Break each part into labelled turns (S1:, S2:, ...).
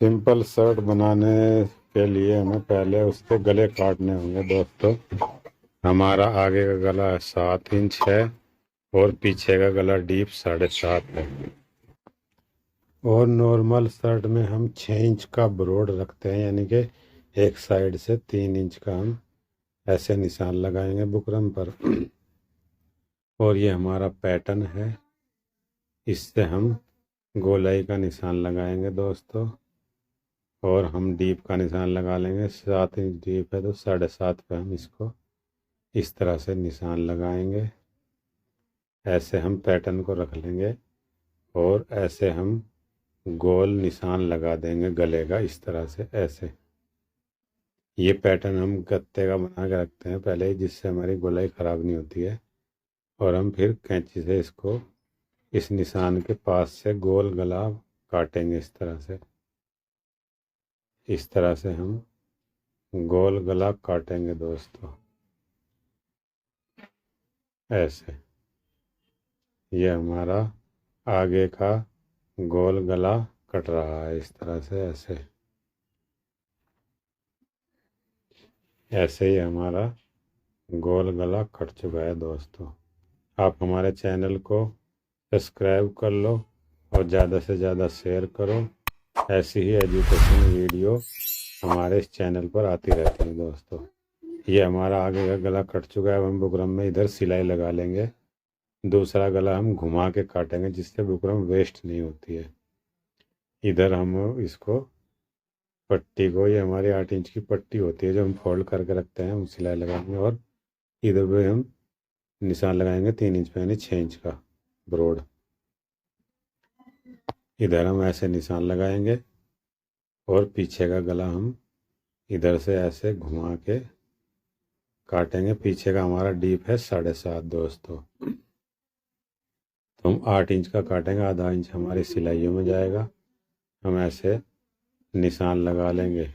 S1: Simple shirt बनाने के लिए हमें पहले उसके गले काटने होंगे दोस्तों। हमारा आगे का गला 7 इंच है और पीछे का गला डीप 7.5 है। और नॉर्मल शर्ट में हम 6 इंच का ब्रॉड रखते हैं, यानी कि एक साइड से 3 इंच का हम ऐसे निशान लगाएंगे बुकरम पर। और ये हमारा पैटर्न है, इससे हम गोलाई का निशान लगाएंगे दोस्तों। और हम डीप का निशान लगा लेंगे। 7 इंच डीप है तो 7.5 पे हम इसको इस तरह से निशान लगाएंगे। ऐसे हम पैटर्न को रख लेंगे और ऐसे हम गोल निशान लगा देंगे गले का, इस तरह से ऐसे। ये पैटर्न हम गत्ते का बना के रखते हैं पहले ही, जिससे हमारी गोलाई ख़राब नहीं होती है। और हम फिर कैंची से इसको इस निशान के पास से गोल गला काटेंगे इस तरह से। इस तरह से हम गोल गला काटेंगे दोस्तों, ऐसे। ये हमारा आगे का गोल गला कट रहा है इस तरह से, ऐसे। ऐसे ही हमारा गोल गला कट चुका है दोस्तों। आप हमारे चैनल को सब्सक्राइब कर लो और ज़्यादा से ज़्यादा शेयर करो। ऐसी ही एजुकेशन वीडियो हमारे इस चैनल पर आती रहती है दोस्तों। ये हमारा आगे का गला कट चुका है। अब हम बुकरम में इधर सिलाई लगा लेंगे। दूसरा गला हम घुमा के काटेंगे, जिससे बुकरम वेस्ट नहीं होती है। इधर हम इसको पट्टी को, ये हमारी 8 इंच की पट्टी होती है जो हम फोल्ड करके रखते हैं, हम सिलाई लगाएंगे। और इधर पे हम निशान लगाएंगे 3 इंच पे, यानी 6 इंच का ब्रॉड। इधर हम ऐसे निशान लगाएंगे और पीछे का गला हम इधर से ऐसे घुमा के काटेंगे। पीछे का हमारा डीप है 7.5 दोस्तों, तो हम 8 इंच का काटेंगे। आधा इंच हमारी सिलाइयों में जाएगा। हम ऐसे निशान लगा लेंगे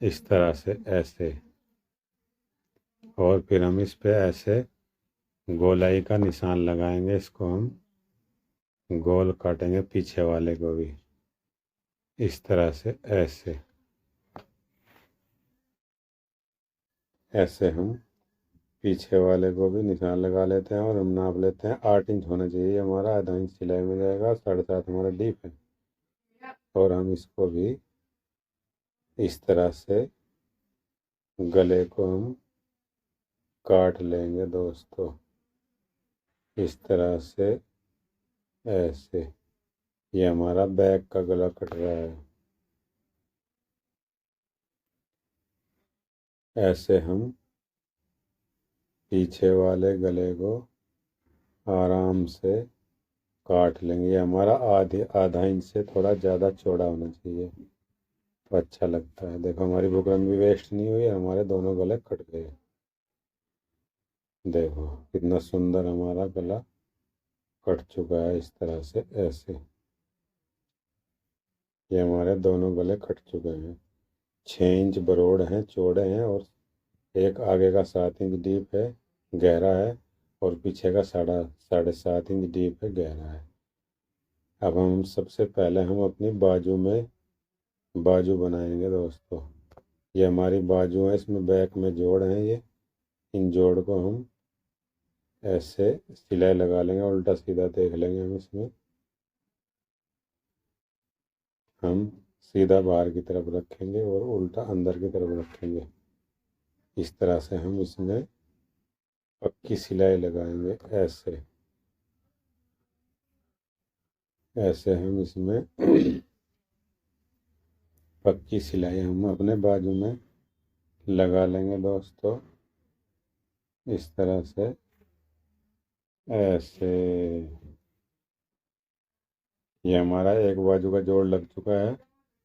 S1: इस तरह से, ऐसे। और फिर हम इस पे ऐसे गोलाई का निशान लगाएंगे। इसको हम गोल काटेंगे, पीछे वाले को भी इस तरह से, ऐसे। ऐसे हम पीछे वाले को भी निशान लगा लेते हैं और हम नाप लेते हैं। 8 इंच होना चाहिए हमारा, आधा इंच सिलाई में जाएगा। 7.5 हमारा डीप है। और हम इसको भी इस तरह से गले को हम काट लेंगे दोस्तों, इस तरह से, ऐसे। ये हमारा बैक का गला कट रहा है। ऐसे हम पीछे वाले गले को आराम से काट लेंगे। ये हमारा आधा इंच से थोड़ा ज़्यादा चौड़ा होना चाहिए तो अच्छा लगता है। देखो हमारी बुकरम भी वेस्ट नहीं हुई, हमारे दोनों गले कट गए। देखो कितना सुंदर हमारा गला कट चुका है इस तरह से, ऐसे। ये हमारे दोनों गले कट चुके हैं। 6 इंच बरोड़ हैं, चौड़े हैं। और एक आगे का 7 इंच डीप है, गहरा है। और पीछे का 7.5 इंच डीप है, गहरा है। अब हम सबसे पहले हम अपनी बाजू में बाजू बनाएंगे दोस्तों। ये हमारी बाजू है, इसमें बैक में जोड़ हैं ये। इन जोड़ को हम ऐसे सिलाई लगा लेंगे, उल्टा सीधा देख लेंगे हम इसमें। हम सीधा बाहर की तरफ रखेंगे और उल्टा अंदर की तरफ रखेंगे। इस तरह से हम इसमें पक्की सिलाई लगाएंगे, ऐसे। ऐसे हम इसमें पक्की सिलाई हम अपने बाजू में लगा लेंगे दोस्तों, इस तरह से, ऐसे। ये हमारा एक बाजू का जोड़ लग चुका है।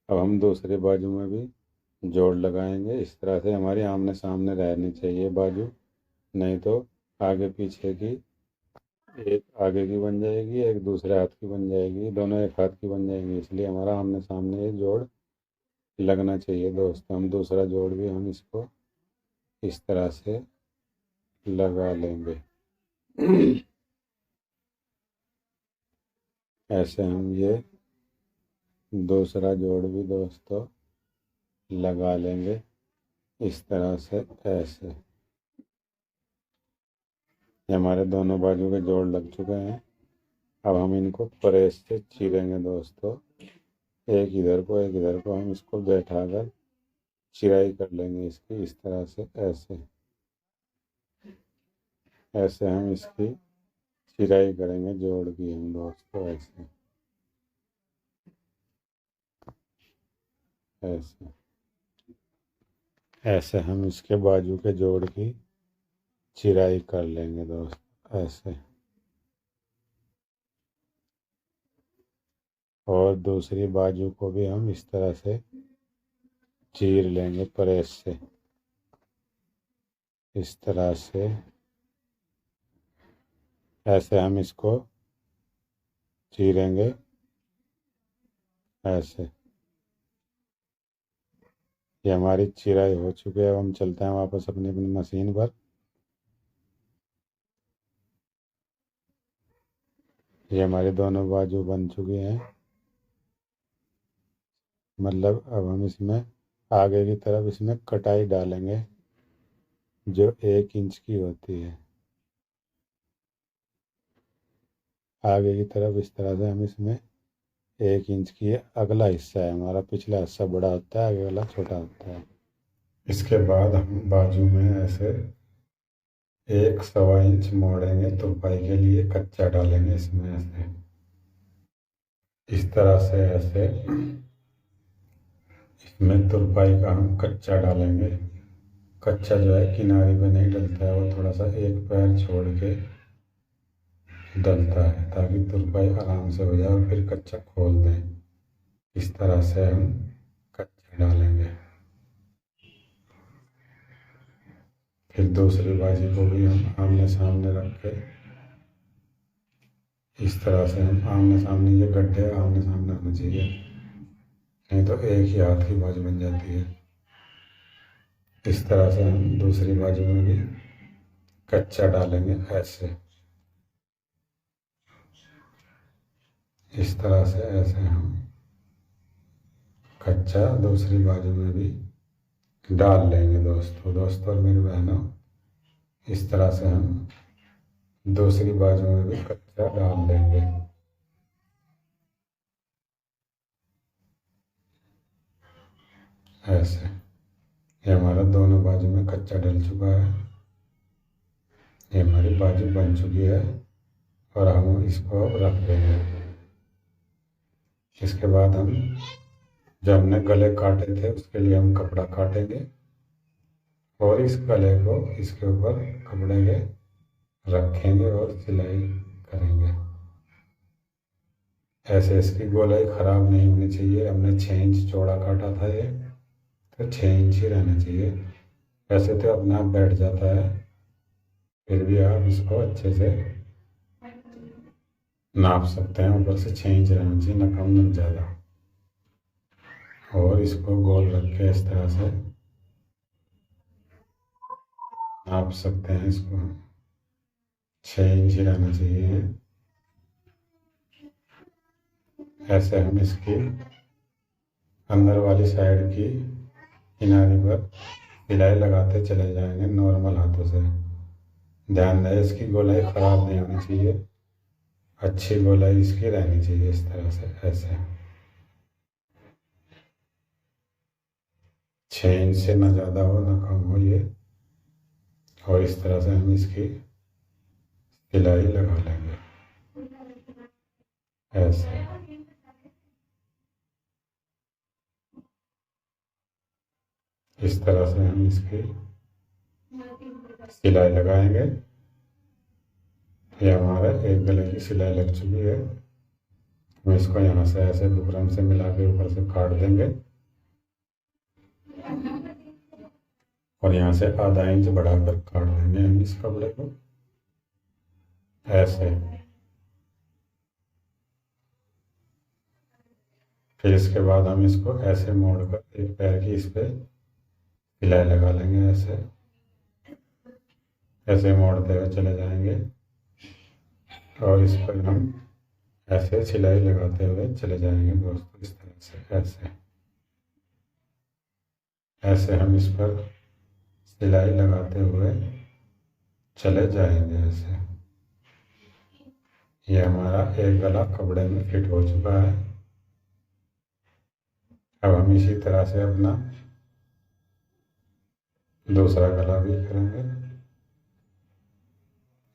S1: अब हम दूसरी बाजू में भी जोड़ लगाएंगे। इस तरह से हमारी आमने सामने रहनी चाहिए बाजू, नहीं तो आगे पीछे की, एक आगे की बन जाएगी, एक दूसरे हाथ की बन जाएगी, दोनों एक हाथ की बन जाएंगी। इसलिए हमारा आमने सामने ये जोड़ लगना चाहिए दोस्तों। हम दूसरा जोड़ भी हम इसको इस तरह से लगा लेंगे। ऐसे हम ये दूसरा जोड़ भी दोस्तों लगा लेंगे इस तरह से। ऐसे ये हमारे दोनों बाजू के जोड़ लग चुके हैं। अब हम इनको प्रेस से चीरेंगे दोस्तों, एक इधर को एक इधर को। हम इसको बैठाकर चिराई कर लेंगे इसकी इस तरह से। ऐसे ऐसे हम इसकी चिराई करेंगे जोड़ की हम दोस्तों। ऐसे ऐसे ऐसे हम इसके बाजू के जोड़ की चिराई कर लेंगे दोस्त। ऐसे और दूसरी बाजू को भी हम इस तरह से चीर लेंगे प्रेस से इस तरह से। ऐसे हम इसको चीरेंगे ऐसे। ये हमारी चिराई हो चुकी है। अब हम चलते हैं वापस अपनी अपनी मशीन पर। ये हमारी दोनों बाजू बन चुकी हैं। मतलब अब हम इसमें आगे की तरफ इसमें कटाई डालेंगे जो 1 इंच की होती है। आगे की तरफ इस तरह से हम इसमें 1 इंच की अगला हिस्सा है हमारा, पिछला हिस्सा बड़ा होता है, आगे वाला छोटा होता है। इसके बाद हम बाजू में ऐसे 1 सवा इंच मोड़ेंगे तुरपाई के लिए, कच्चा डालेंगे इसमें ऐसे इस तरह से। ऐसे इसमें तुरपाई का हम कच्चा डालेंगे। कच्चा जो है किनारे पे नहीं डलता है, वो थोड़ा सा एक पैर छोड़ के डलता है ताकि तुरपाई आराम से हो जाए और फिर कच्चा खोल दें। इस तरह से हम कच्चा डालेंगे। फिर दूसरी बाजू को भी हम आमने सामने रख के इस तरह से हम आमने सामने, ये गड्ढे आमने सामने होने चाहिए, नहीं तो एक ही हाथ की बाजू बन जाती है। इस तरह से हम दूसरी बाजू में भी कच्चा डालेंगे ऐसे इस तरह से। ऐसे हम कच्चा दूसरी बाजू में भी डाल लेंगे दोस्तों और मेरी बहनों। इस तरह से हम दूसरी बाजू में भी कच्चा डाल लेंगे। ऐसे ये हमारा दोनों बाजू में कच्चा डल चुका है। ये हमारी बाजू बन चुकी है और हम इसको रख देंगे। इसके बाद हम जो हमने गले काटे थे उसके लिए हम कपड़ा काटेंगे और इस गले को इसके ऊपर कपड़े के रखेंगे और सिलाई करेंगे। ऐसे इसकी गोलाई ख़राब नहीं होनी चाहिए। हमने 6 इंच चौड़ा काटा था ये, तो 6 इंच ही रहना चाहिए। वैसे तो अपने आप बैठ जाता है, फिर भी आप इसको अच्छे से नाप सकते हैं। ऊपर से 6 इंच रहना चाहिए, न कम न ज़्यादा। और इसको गोल रख के इस तरह से नाप सकते हैं। इसको 6 इंच ही रहना चाहिए। ऐसे हम इसकी अंदर वाली साइड की किनारे पर सिलाई लगाते चले जाएंगे नॉर्मल हाथों से। ध्यान दें इसकी गोलाई ख़राब नहीं होनी चाहिए, अच्छी गोलाई इसकी रहनी चाहिए इस तरह से। ऐसे 6 इंच से ना ज़्यादा हो ना कम हो ये। और इस तरह से हम इसकी सिलाई लगा लेंगे ऐसे। इस तरह से हम इसकी सिलाई लगाएंगे। ये हमारा एक गले की सिलाई लग चुकी है। हम इसको यहाँ से ऐसे बुकरम से मिला के ऊपर से काट देंगे और यहाँ से आधा इंच बढ़ाकर काट देंगे हम इस कपड़े को ऐसे। फिर इसके बाद हम इसको ऐसे मोड़कर एक पैर की इस पे सिलाई लगा लेंगे ऐसे। ऐसे मोड़ते हुए चले जाएंगे और इस पर हम ऐसे सिलाई लगाते हुए चले जाएंगे दोस्तों, इस तरह से ऐसे ऐसे हम इस पर सिलाई लगाते हुए चले जाएंगे ऐसे। ये हमारा एक गला कपड़े में फिट हो चुका है। अब हम इसी तरह से अपना दूसरा गला भी करेंगे।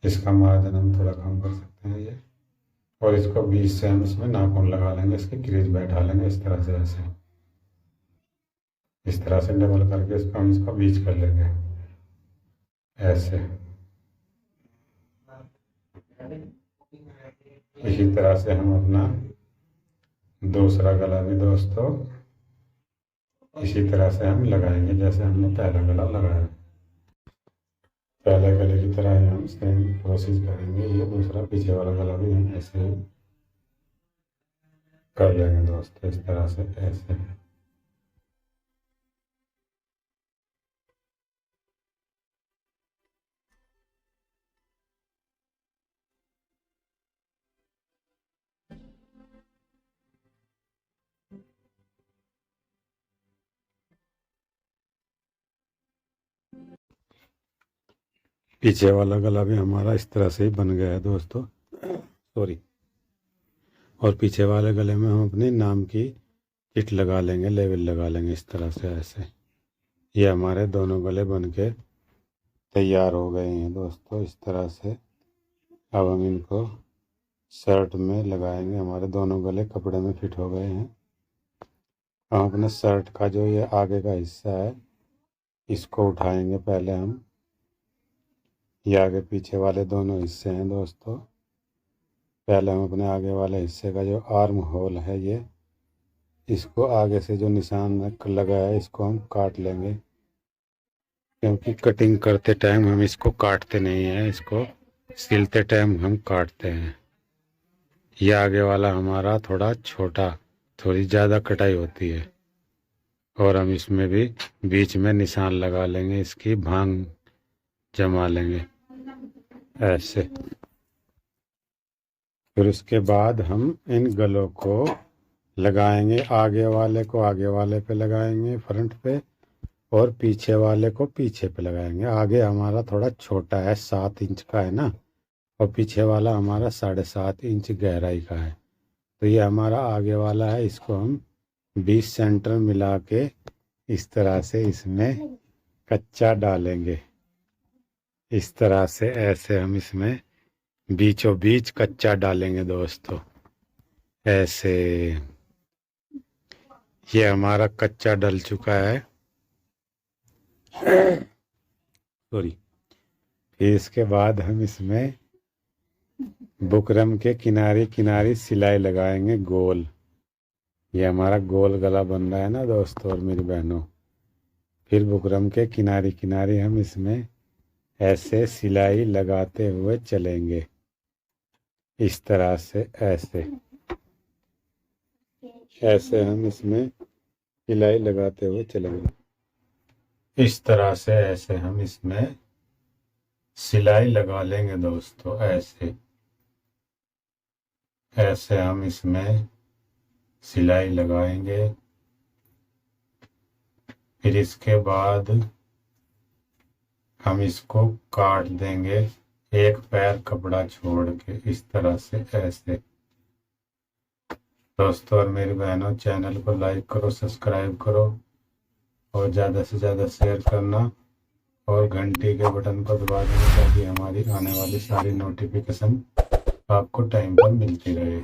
S1: इसका मार्जिन हम थोड़ा कम कर सकते हैं ये, और इसको बीच से हम इसमें नाखून लगा लेंगे, इसकी क्रीज बैठा लेंगे इस तरह से ऐसे, इस तरह से डबल करके इसको हम इसका बीच कर लेंगे ऐसे। इसी तरह से हम अपना दूसरा गला भी दोस्तों इसी तरह से हम लगाएंगे जैसे हमने पहला गला लगाया। पहले गले की तरह ही हम सेम प्रोसेस करेंगे। ये दूसरा पीछे वाला गला भी हम ऐसे ही कर लेंगे दोस्तों, इस तरह से ऐसे। पीछे वाला गला भी हमारा इस तरह से ही बन गया है दोस्तों, सॉरी। और पीछे वाले गले में हम अपने नाम की किट लगा लेंगे, लेवल लगा लेंगे इस तरह से ऐसे। ये हमारे दोनों गले बन के तैयार हो गए हैं दोस्तों, इस तरह से। अब हम इनको शर्ट में लगाएंगे। हमारे दोनों गले कपड़े में फिट हो गए हैं। हम अपने शर्ट का जो ये आगे का हिस्सा है इसको उठाएंगे पहले हम। ये आगे पीछे वाले दोनों हिस्से हैं दोस्तों। पहले हम अपने आगे वाले हिस्से का जो आर्म होल है ये, इसको आगे से जो निशान लगा है इसको हम काट लेंगे, क्योंकि कटिंग करते टाइम हम इसको काटते नहीं हैं, इसको सिलते टाइम हम काटते हैं। ये आगे वाला हमारा थोड़ा छोटा, थोड़ी ज़्यादा कटाई होती है, और हम इसमें भी बीच में निशान लगा लेंगे, इसकी भांग जमा लेंगे ऐसे। फिर उसके बाद हम इन गलों को लगाएंगे। आगे वाले को आगे वाले पे लगाएंगे फ्रंट पे, और पीछे वाले को पीछे पे लगाएंगे। आगे हमारा थोड़ा छोटा है, 7 इंच का है ना, और पीछे वाला हमारा 7.5 इंच गहराई का है। तो ये हमारा आगे वाला है, इसको हम 20 सेंटर मिला के इस तरह से इसमें कच्चा डालेंगे। इस तरह से ऐसे हम इसमें बीचों बीच कच्चा डालेंगे दोस्तों ऐसे। ये हमारा कच्चा डल चुका है, सॉरी। फिर इसके बाद हम इसमें बुकरम के किनारे किनारे सिलाई लगाएंगे गोल। ये हमारा गोल गला बन रहा है ना दोस्तों और मेरी बहनों। फिर बुकरम के किनारे किनारे हम इसमें ऐसे सिलाई लगाते हुए चलेंगे, इस तरह से ऐसे। ऐसे हम इसमें सिलाई लगाते हुए चलेंगे, इस तरह से ऐसे हम इसमें सिलाई लगा लेंगे दोस्तों ऐसे। ऐसे हम इसमें सिलाई लगाएंगे। फिर इसके बाद हम इसको काट देंगे एक पैर कपड़ा छोड़ के, इस तरह से ऐसे। दोस्तों और मेरी बहनों, चैनल को लाइक करो, सब्सक्राइब करो, और ज़्यादा से ज़्यादा शेयर करना, और घंटी के बटन को दबा देना, ताकि हमारी आने वाली सारी नोटिफिकेशन आपको टाइम पर मिलती रहे।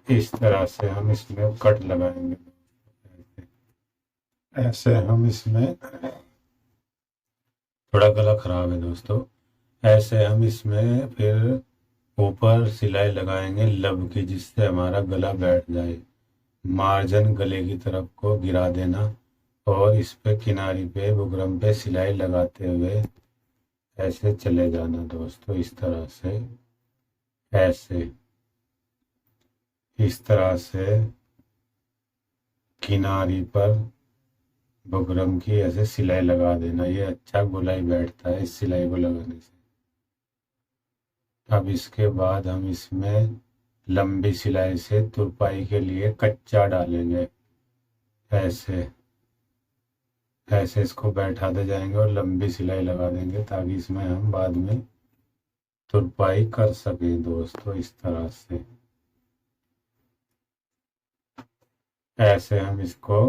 S1: इस तरह से हम इसमें कट लगाएंगे ऐसे। हम इसमें थोड़ा गला खराब है दोस्तों, ऐसे हम इसमें फिर ऊपर सिलाई लगाएंगे लब की, जिससे हमारा गला बैठ जाए। मार्जिन गले की तरफ को गिरा देना, और इस पे किनारी पे बुकरम पे सिलाई लगाते हुए ऐसे चले जाना दोस्तों, इस तरह से ऐसे। इस तरह से किनारी पर बुकरम की ऐसे सिलाई लगा देना, ये अच्छा गोलाई बैठता है इस सिलाई को लगाने से। अब इसके बाद हम इसमें लंबी सिलाई से तुरपाई के लिए कच्चा डालेंगे। ऐसे ऐसे इसको बैठाते जाएंगे और लंबी सिलाई लगा देंगे ताकि इसमें हम बाद में तुरपाई कर सकें दोस्तों, इस तरह से। ऐसे हम इसको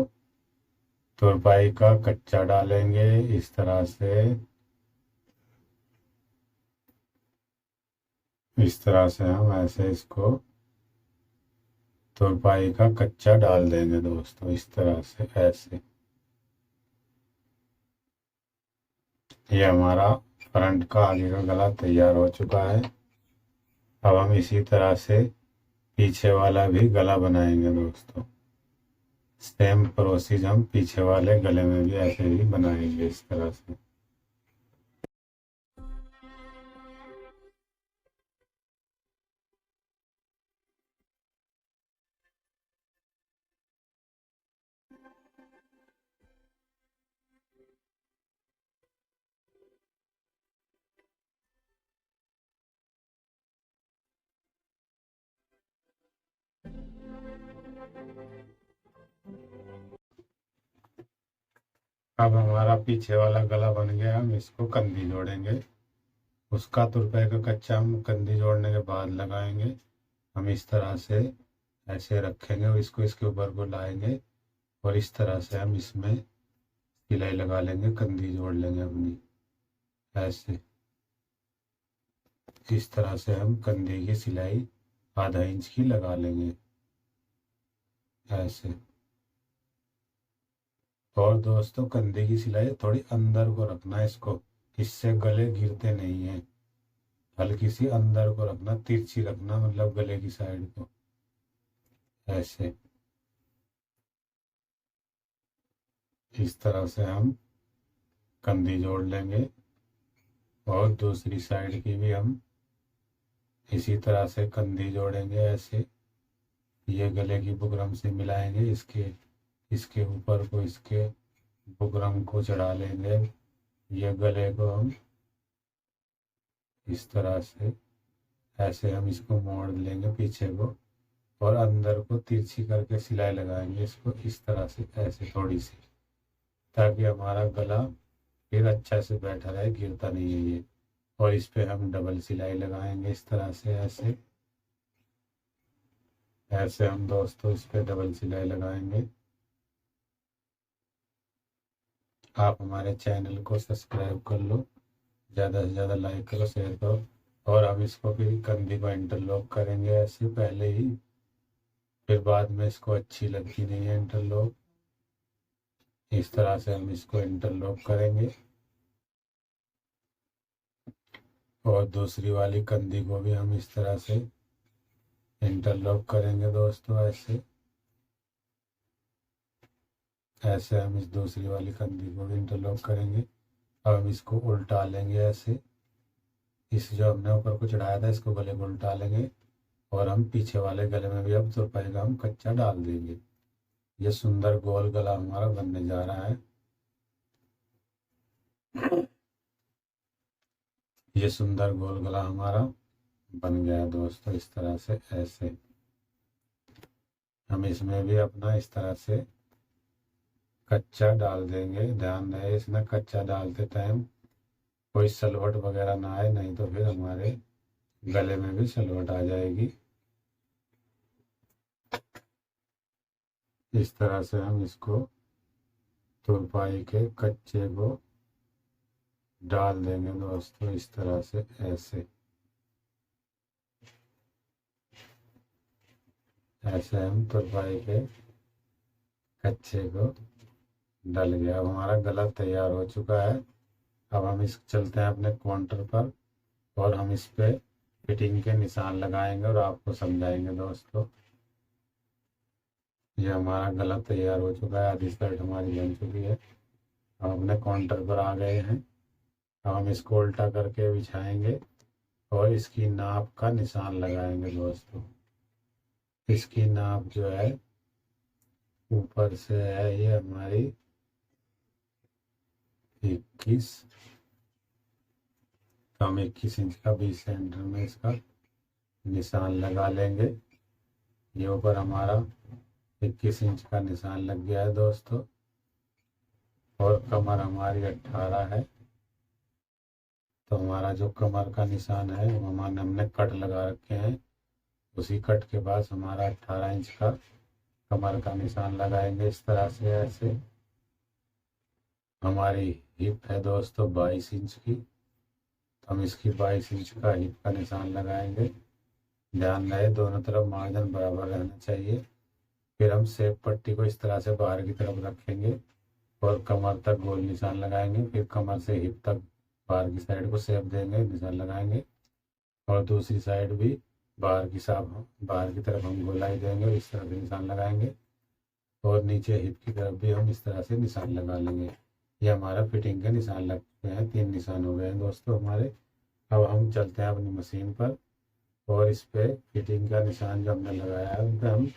S1: तुरपाई का कच्चा डालेंगे इस तरह से। इस तरह से हम ऐसे इसको तुरपाई का कच्चा डाल देंगे दोस्तों, इस तरह से। ऐसे ये हमारा फ्रंट का आगे का गला तैयार हो चुका है। अब हम इसी तरह से पीछे वाला भी गला बनाएंगे दोस्तों। सेम प्रोसीज हम पीछे वाले गले में भी ऐसे ही बनाएंगे इस तरह से। अब हमारा पीछे वाला गला बन गया, हम इसको कंधी जोड़ेंगे। उसका तुरपाई का कच्चा हम कंधी जोड़ने के बाद लगाएंगे। हम इस तरह से ऐसे रखेंगे और इसको इसके ऊपर को लाएंगे और इस तरह से हम इसमें सिलाई लगा लेंगे, कंधी जोड़ लेंगे अपनी। ऐसे इस तरह से हम कंधे की सिलाई आधा इंच की लगा लेंगे ऐसे। और दोस्तों कंधे की सिलाई थोड़ी अंदर को रखना है इसको, इससे गले गिरते नहीं हैं। हल्की सी अंदर को रखना, तिरछी रखना, मतलब गले की साइड को। ऐसे इस तरह से हम कंधी जोड़ लेंगे और दूसरी साइड की भी हम इसी तरह से कंधी जोड़ेंगे ऐसे। ये गले की बुकरम से मिलाएंगे, इसके इसके ऊपर को इसके बुकरम को चढ़ा लेंगे। ये गले को हम इस तरह से ऐसे हम इसको मोड़ लेंगे पीछे को और अंदर को तिरछी करके सिलाई लगाएंगे इसको इस तरह से, ऐसे थोड़ी सी, ताकि हमारा गला फिर अच्छा से बैठा रहे, गिरता नहीं है ये। और इस पे हम डबल सिलाई लगाएंगे इस तरह से। ऐसे ऐसे हम दोस्तों इस पे डबल सिलाई लगाएंगे। आप हमारे चैनल को सब्सक्राइब कर लो, ज़्यादा से ज़्यादा लाइक करो, शेयर करो। और हम इसको फिर कंधी को इंटरलॉक करेंगे ऐसे पहले ही, फिर बाद में इसको अच्छी लगती नहीं है इंटरलॉक। इस तरह से हम इसको इंटरलॉक करेंगे और दूसरी वाली कंधी को भी हम इस तरह से इंटरलॉक करेंगे दोस्तों ऐसे। ऐसे हम इस दूसरी वाली कंधी को भी इंटरलॉक करेंगे। अब हम इसको उल्टा लेंगे ऐसे, इस जो हमने ऊपर को चढ़ाया था इसको गले को उल्टा लेंगे और हम पीछे वाले गले में भी अब तुरपाई का हम कच्चा डाल देंगे। ये सुंदर गोल गला हमारा बनने जा रहा है। ये सुंदर गोल गला हमारा बन गया दोस्तों इस तरह से। ऐसे हम इसमें भी अपना इस तरह से कच्चा डाल देंगे। ध्यान रहे इसमें कच्चा डालते टाइम कोई सलवट वगैरह ना आए, नहीं तो फिर हमारे गले में भी सलवट आ जाएगी। इस तरह से हम इसको तुरपाई के कच्चे को डाल देंगे दोस्तों इस तरह से। ऐसे ऐसे हम तुरपाई के कच्चे को डल गया। अब हमारा गला तैयार हो चुका है। अब हम इस चलते हैं अपने काउंटर पर और हम इस पे फिटिंग के निशान लगाएंगे और आपको समझाएंगे दोस्तों। ये हमारा गला तैयार हो चुका है, आधी शर्ट हमारी बन चुकी है। हम अपने काउंटर पर आ गए हैं। अब हम इसको उल्टा करके बिछाएंगे और इसकी नाप का निशान लगाएंगे दोस्तों। इसकी नाप जो है ऊपर से है ये हमारी 21, तो हम 21 इंच का 20 सेंटर में इसका निशान लगा लेंगे। ये ऊपर हमारा 21 इंच का निशान लग गया है दोस्तों, और कमर हमारी 18 है। तो हमारा जो कमर का निशान है वो हमने कट लगा रखे हैं, उसी कट के पास हमारा 18 इंच का कमर का निशान लगाएंगे इस तरह से। ऐसे हमारी हिप है दोस्तों 22 इंच की, तो हम इसकी 22 इंच का हिप का निशान लगाएंगे। ध्यान रहे दोनों तरफ मार्जिन बराबर रहना चाहिए। फिर हम शेप पट्टी को इस तरह से बाहर की तरफ रखेंगे और कमर तक गोल निशान लगाएंगे। फिर कमर से हिप तक बाहर की साइड को शेप देंगे, निशान लगाएंगे, और दूसरी साइड भी बाहर की तरफ हम गोलाई देंगे और इस तरह से निशान लगाएंगे, और नीचे हिप की तरफ भी हम इस तरह से निशान लगा लेंगे। ये हमारा फिटिंग के निशान लग गए हैं, 3 निशान हो गए हैं दोस्तों हमारे। अब हम चलते हैं अपनी मशीन पर, और इस पे फिटिंग का निशान जो हमने लगाया है उन पे हम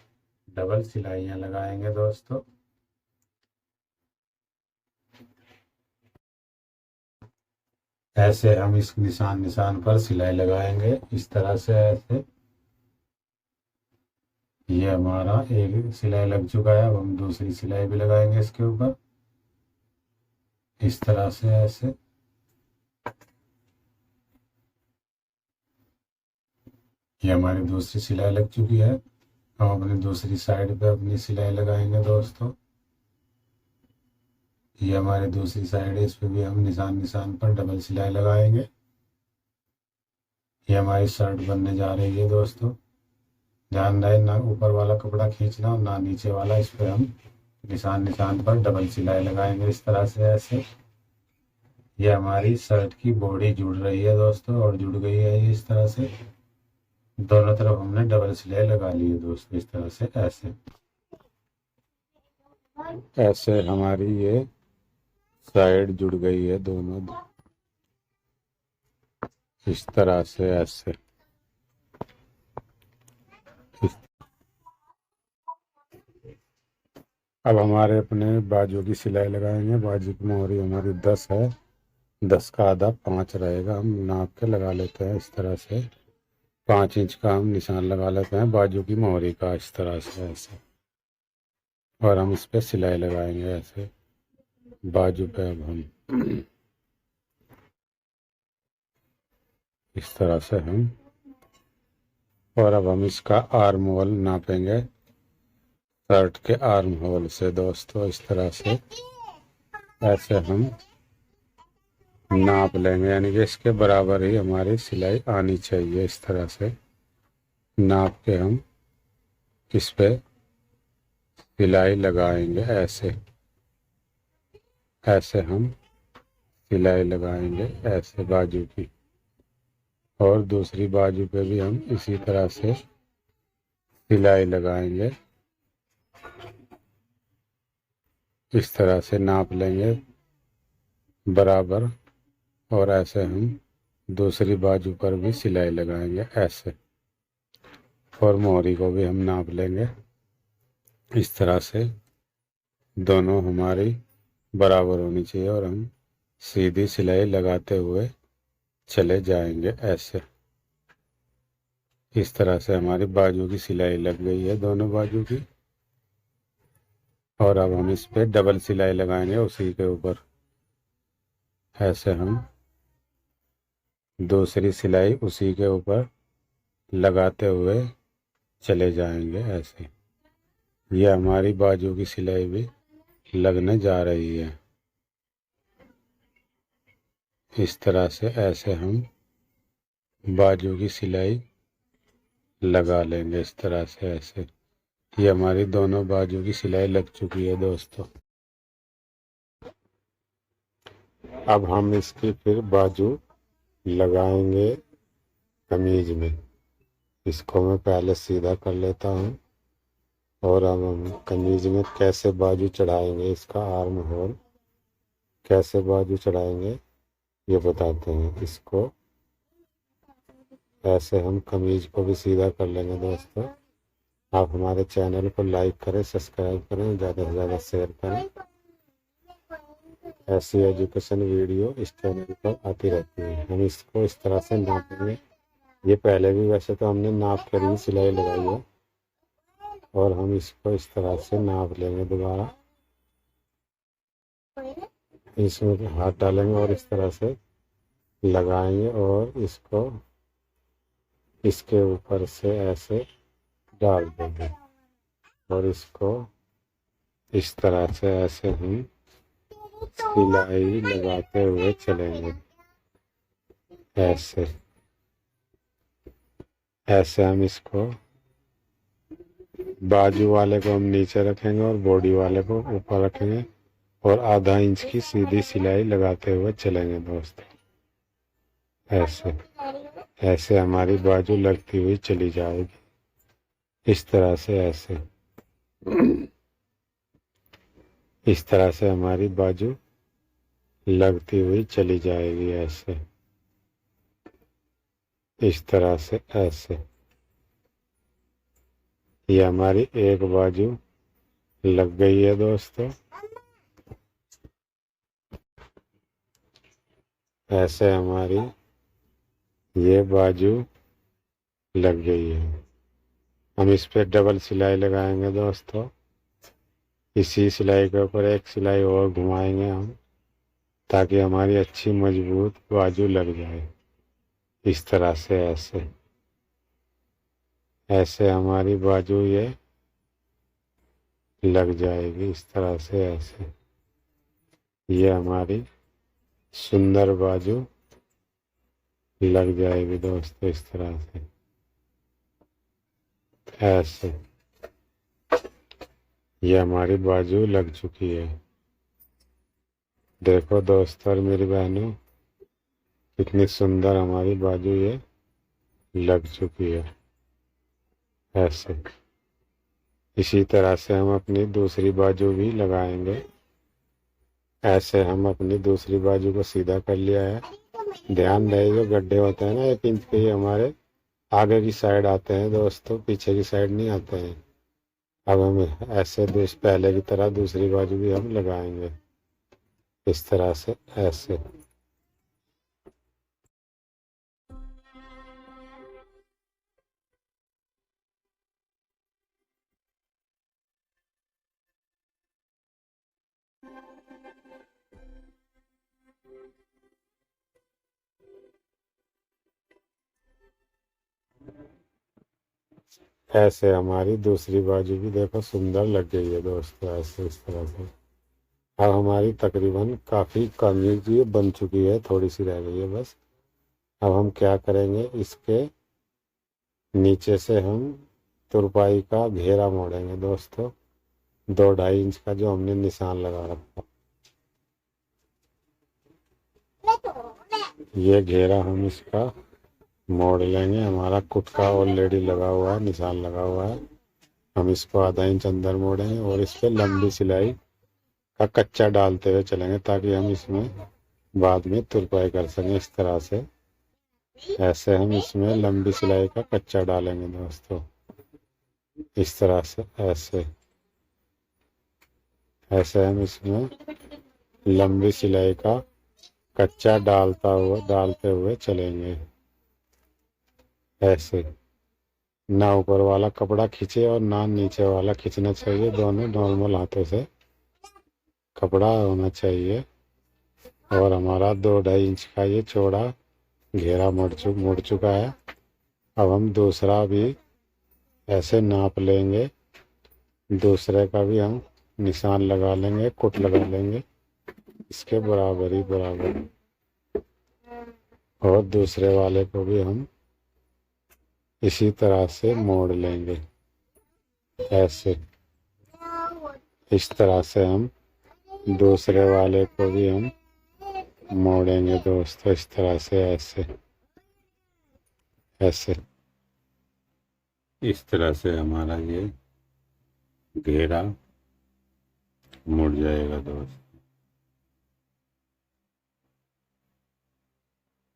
S1: डबल सिलाइयाँ लगाएंगे दोस्तों। ऐसे हम इस निशान पर सिलाई लगाएंगे इस तरह से। ऐसे ये हमारा एक सिलाई लग चुका है, अब हम दूसरी सिलाई भी लगाएंगे इसके ऊपर इस तरह से। ऐसे ये हमारी दूसरी सिलाई लग चुकी है। हम अपनी दूसरी साइड पे अपनी सिलाई लगाएंगे दोस्तों। ये हमारी दूसरी साइड है, इस पे भी हम निशान पर डबल सिलाई लगाएंगे। ये हमारी शर्ट बनने जा रही है दोस्तों। ध्यान रहे ना ऊपर वाला कपड़ा खींचना और ना नीचे वाला। इस पे हम निशान पर डबल सिलाई लगाएंगे इस तरह से। ऐसे ये हमारी शर्ट की बॉडी जुड़ रही है दोस्तों, और जुड़ गई है ये इस तरह से। दोनों तरफ हमने डबल सिलाई लगा ली है दोस्तों इस तरह से। ऐसे हमारी ये साइड जुड़ गई है दोनों इस तरह से। ऐसे अब हमारे अपने बाजू की सिलाई लगाएंगे। बाजू की मोहरी हमारी 10 है, 10 का आधा 5 रहेगा। हम नाप के लगा लेते हैं इस तरह से। 5 इंच का हम निशान लगा लेते हैं बाजू की मोहरी का इस तरह से। ऐसे और हम इस पे सिलाई लगाएंगे ऐसे बाजू पे। अब हम इस तरह से हम, और अब हम इसका आर्म होल नापेंगे शर्ट के आर्म होल से दोस्तों इस तरह से। ऐसे हम नाप लेंगे, यानी कि इसके बराबर ही हमारी सिलाई आनी चाहिए इस तरह से। नाप के हम इस पे सिलाई लगाएंगे ऐसे हम सिलाई लगाएंगे ऐसे बाजू की, और दूसरी बाजू पे भी हम इसी तरह से सिलाई लगाएंगे इस तरह से। नाप लेंगे बराबर, और ऐसे हम दूसरी बाजू पर भी सिलाई लगाएंगे ऐसे, और मोहरी को भी हम नाप लेंगे इस तरह से। दोनों हमारी बराबर होनी चाहिए, और हम सीधी सिलाई लगाते हुए चले जाएंगे ऐसे। इस तरह से हमारी बाजू की सिलाई लग गई है दोनों बाजू की, और अब हम इस पे डबल सिलाई लगाएंगे उसी के ऊपर। ऐसे हम दूसरी सिलाई उसी के ऊपर लगाते हुए चले जाएंगे ऐसे। ये हमारी बाजू की सिलाई भी लगने जा रही है इस तरह से। ऐसे हम बाजू की सिलाई लगा लेंगे इस तरह से। ऐसे ये हमारी दोनों बाजू की सिलाई लग चुकी है दोस्तों। अब हम इसकी फिर बाजू लगाएंगे कमीज में। इसको मैं पहले सीधा कर लेता हूँ, और अब हम कमीज में कैसे बाजू चढ़ाएंगे, इसका आर्म होल कैसे बाजू चढ़ाएंगे ये बताते हैं। इसको ऐसे हम कमीज को भी सीधा कर लेंगे दोस्तों। आप हमारे चैनल को लाइक करें, सब्सक्राइब करें, ज़्यादा से ज़्यादा शेयर करें। ऐसी एजुकेशन वीडियो इस चैनल पर आती रहती है। हम इसको इस तरह से नापेंगे। ये पहले भी वैसे तो हमने नाप कर ही सिलाई लगाई है, और हम इसको इस तरह से नाप लेंगे दोबारा। इसमें हाथ डालेंगे और इस तरह से लगाएंगे, और इसको इसके ऊपर से ऐसे डाल देंगे, और इसको इस तरह से ऐसे हम सिलाई लगाते हुए चलेंगे। ऐसे ऐसे हम इसको बाजू वाले को हम नीचे रखेंगे और बॉडी वाले को ऊपर रखेंगे, और आधा इंच की सीधी सिलाई लगाते हुए चलेंगे दोस्तों। ऐसे ऐसे हमारी बाजू लगती हुई चली जाएगी। इस तरह से ऐसे इस तरह से हमारी बाजू लगती हुई चली जाएगी। ऐसे इस तरह से ऐसे ये हमारी एक बाजू लग गई है दोस्तों। ऐसे हमारी ये बाजू लग गई है। हम इस पे डबल सिलाई लगाएंगे दोस्तों। इसी सिलाई के ऊपर एक सिलाई और घुमाएंगे हम, ताकि हमारी अच्छी मजबूत बाजू लग जाए। इस तरह से ऐसे ऐसे हमारी बाजू ये लग जाएगी। इस तरह से ऐसे ये हमारी सुंदर बाजू लग जाएगी दोस्तों। इस तरह से ऐसे ये हमारी बाजू लग चुकी है। देखो दोस्तों और मेरी बहनों, कितनी सुंदर हमारी बाजू ये लग चुकी है। ऐसे इसी तरह से हम अपनी दूसरी बाजू भी लगाएंगे। ऐसे हम अपनी दूसरी बाजू को सीधा कर लिया है। ध्यान रहे जो गड्ढे होते हैं ना 1 इंच के, ही हमारे आगे की साइड आते हैं दोस्तों, पीछे की साइड नहीं आते हैं। अब हम ऐसे पहले की तरह दूसरी बाजू भी हम लगाएंगे इस तरह से ऐसे। ऐसे हमारी दूसरी बाजू भी देखो सुंदर लग गई है दोस्तों। ऐसे इस तरह से अब हमारी तकरीबन काफ़ी कमीज ये बन चुकी है, थोड़ी सी रह गई है बस। अब हम क्या करेंगे, इसके नीचे से हम तुरपाई का घेरा मोड़ेंगे दोस्तों, 2-2.5 इंच का जो हमने निशान लगा रखा। ये घेरा हम इसका मोड़ लेंगे। हमारा कुट का ऑलरेडी लगा हुआ है, निशान लगा हुआ है। हम इसको आधा इंच अंदर मोड़ेंगे और इस पर लंबी सिलाई का कच्चा डालते हुए चलेंगे, ताकि हम इसमें बाद में तुरपाई कर सकें। इस तरह से ऐसे हम इसमें लंबी सिलाई का कच्चा डालेंगे दोस्तों। इस तरह से ऐसे ऐसे हम इसमें लंबी सिलाई का कच्चा डालते हुए चलेंगे। ऐसे ना ऊपर वाला कपड़ा खींचे और ना नीचे वाला खींचना चाहिए, दोनों नॉर्मल हाथों से कपड़ा होना चाहिए। और हमारा 2-2.5 इंच का ये चौड़ा घेरा मुड़ चुका है। अब हम दूसरा भी ऐसे नाप लेंगे, दूसरे का भी हम निशान लगा लेंगे, कुट लगा लेंगे इसके बराबर, और दूसरे वाले को भी हम इसी तरह से मोड़ लेंगे। ऐसे इस तरह से हम दूसरे वाले को भी हम मोड़ेंगे दोस्तों। इस तरह से ऐसे ऐसे इस तरह से हमारा ये घेरा मुड़ जाएगा दोस्त।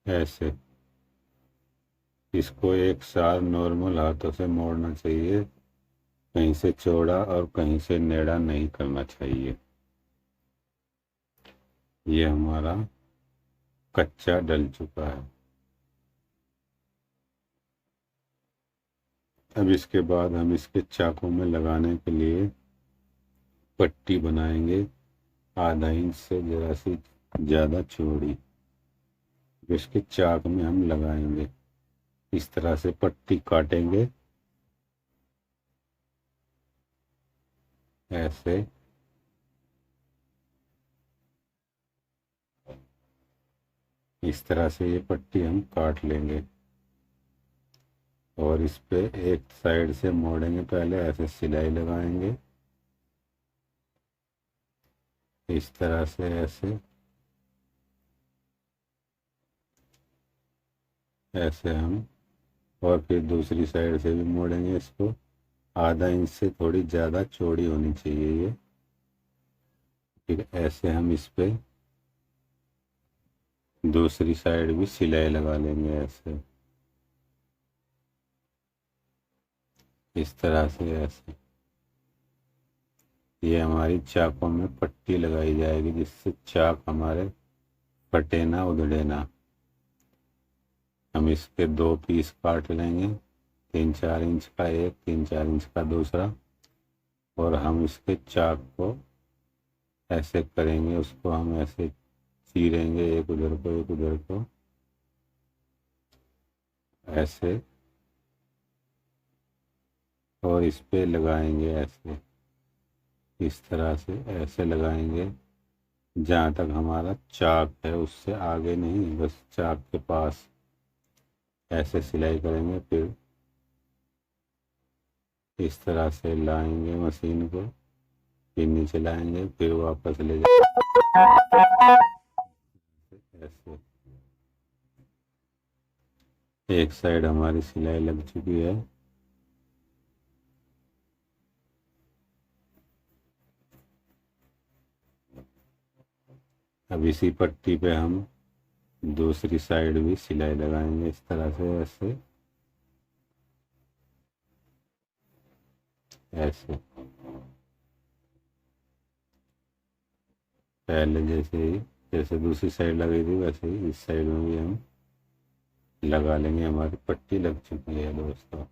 S1: ऐसे इसको एक साथ नॉर्मल हाथों से मोड़ना चाहिए, कहीं से चौड़ा और कहीं से नेड़ा नहीं करना चाहिए। ये हमारा कच्चा डल चुका है। अब इसके बाद हम इसके चाकू में लगाने के लिए पट्टी बनाएंगे आधा इंच से जरा सी ज़्यादा चौड़ी। इसके चाक में हम लगाएंगे, इस तरह से पट्टी काटेंगे ऐसे। इस तरह से ये पट्टी हम काट लेंगे और इस पे एक साइड से मोड़ेंगे, पहले ऐसे सिलाई लगाएंगे इस तरह से ऐसे ऐसे हम, और फिर दूसरी साइड से भी मोड़ेंगे इसको। आधा इंच से थोड़ी ज़्यादा चौड़ी होनी चाहिए ये। फिर ऐसे हम इस पे दूसरी साइड भी सिलाई लगा लेंगे ऐसे, इस तरह से ऐसे। ये हमारी चाकों में पट्टी लगाई जाएगी जिससे चाक हमारे फटे ना, उधड़े ना। हम इसके दो पीस काट लेंगे, 3-4 इंच का एक, 3-4 इंच का दूसरा, और हम इसके चाक को ऐसे करेंगे, उसको हम ऐसे चीरेंगे, एक उधर को एक उधर को ऐसे, और इस पे लगाएंगे ऐसे, इस तरह से ऐसे लगाएंगे जहाँ तक हमारा चाक है उससे आगे नहीं, बस चाक के पास ऐसे सिलाई करेंगे। फिर इस तरह से लाएंगे मशीन को, फिर नीचे लाएंगे, फिर वापस ले जाएंगे ऐसे। एक साइड हमारी सिलाई लग चुकी है। अब इसी पट्टी पे हम दूसरी साइड भी सिलाई लगाएंगे इस तरह से ऐसे ऐसे। पहले जैसे ही, जैसे दूसरी साइड लगी थी वैसे ही इस साइड में भी हम लगा लेंगे। हमारी पट्टी लग चुकी है दोस्तों।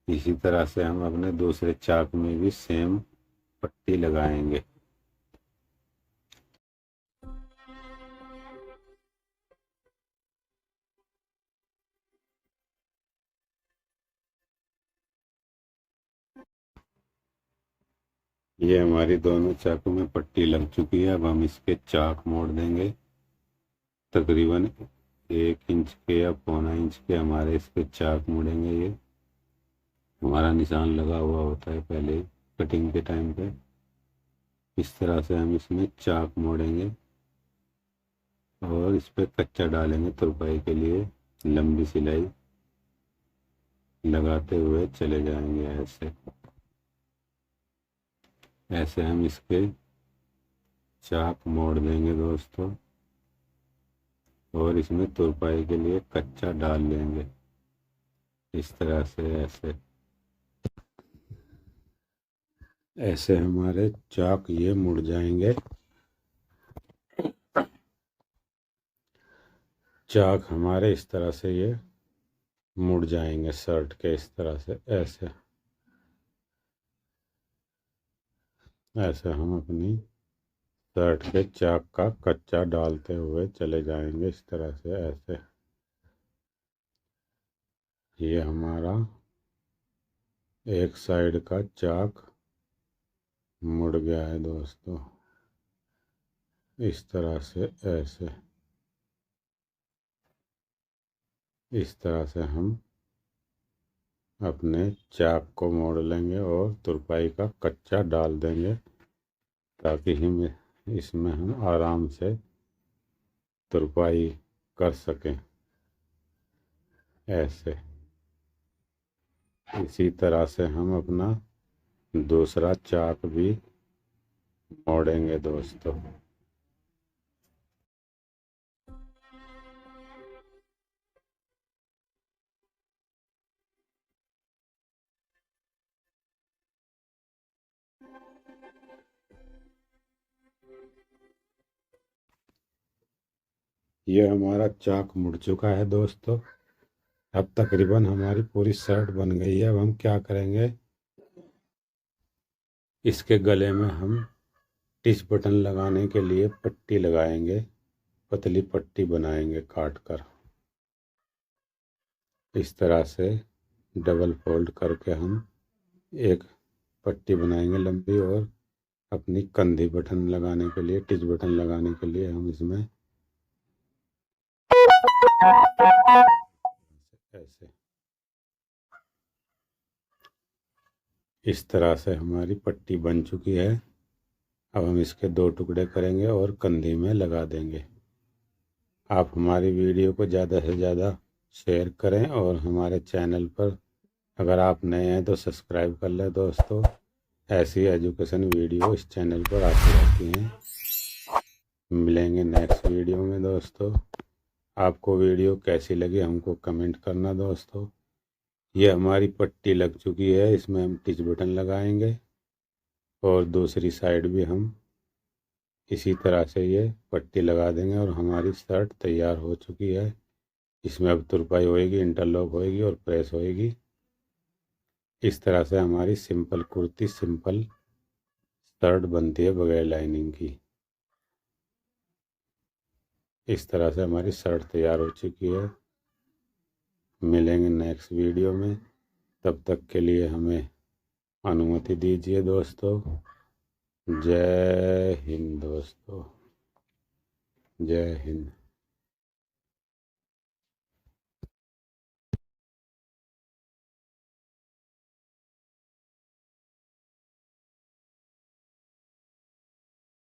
S1: इसी तरह से हम अपने दूसरे चाक में भी सेम पट्टी लगाएंगे। ये हमारी दोनों चाकू में पट्टी लग चुकी है। अब हम इसके चाक मोड़ देंगे। तकरीबन 1 इंच के या 1.25 इंच के हमारे इसके चाक मुड़ेंगे। ये हमारा निशान लगा हुआ होता है पहले ही कटिंग के टाइम पे। इस तरह से हम इसमें चाक मोड़ेंगे और इस पर कच्चा डालेंगे तुरपाई के लिए। लंबी सिलाई लगाते हुए चले जाएंगे ऐसे ऐसे। हम इसके चाक मोड़ देंगे दोस्तों और इसमें तुरपाई के लिए कच्चा डाल लेंगे इस तरह से ऐसे ऐसे। हमारे चाक ये मुड़ जाएंगे। चाक हमारे इस तरह से ये मुड़ जाएंगे शर्ट के, इस तरह से ऐसे ऐसे। हम अपनी शर्ट के चाक का कच्चा डालते हुए चले जाएंगे इस तरह से ऐसे। ये हमारा एक साइड का चाक मुड़ गया है दोस्तों, इस तरह से ऐसे। इस तरह से हम अपने चाक को मोड़ लेंगे और तुरपाई का कच्चा डाल देंगे ताकि हम इसमें हम आराम से तुरपाई कर सकें ऐसे। इसी तरह से हम अपना दूसरा चाक भी मोड़ेंगे दोस्तों। ये हमारा चाक मुड़ चुका है दोस्तों। अब तकरीबन हमारी पूरी शर्ट बन गई है। अब हम क्या करेंगे, इसके गले में हम टिच बटन लगाने के लिए पट्टी लगाएंगे, पतली पट्टी बनाएंगे काट कर। इस तरह से डबल फोल्ड करके हम एक पट्टी बनाएंगे लंबी, और अपनी कंधी बटन लगाने के लिए, टिच बटन लगाने के लिए हम इसमें ऐसे इस तरह से हमारी पट्टी बन चुकी है। अब हम इसके 2 टुकड़े करेंगे और कंधी में लगा देंगे। आप हमारी वीडियो को ज़्यादा से ज़्यादा शेयर करें, और हमारे चैनल पर अगर आप नए हैं तो सब्सक्राइब कर लें दोस्तों। ऐसी एजुकेशन वीडियो इस चैनल पर आती रहती हैं। मिलेंगे नेक्स्ट वीडियो में दोस्तों। आपको वीडियो कैसी लगी हमको कमेंट करना दोस्तों। ये हमारी पट्टी लग चुकी है, इसमें हम टिच बटन लगाएंगे, और दूसरी साइड भी हम इसी तरह से ये पट्टी लगा देंगे, और हमारी शर्ट तैयार हो चुकी है। इसमें अब तुरपाई होएगी, इंटरलॉक होएगी और प्रेस होएगी। इस तरह से हमारी सिंपल कुर्ती, सिंपल शर्ट बनती है बगैर लाइनिंग की। इस तरह से हमारी शर्ट तैयार हो चुकी है। मिलेंगे नेक्स्ट वीडियो में, तब तक के लिए हमें अनुमति दीजिए दोस्तों। जय हिंद दोस्तों, जय हिंद।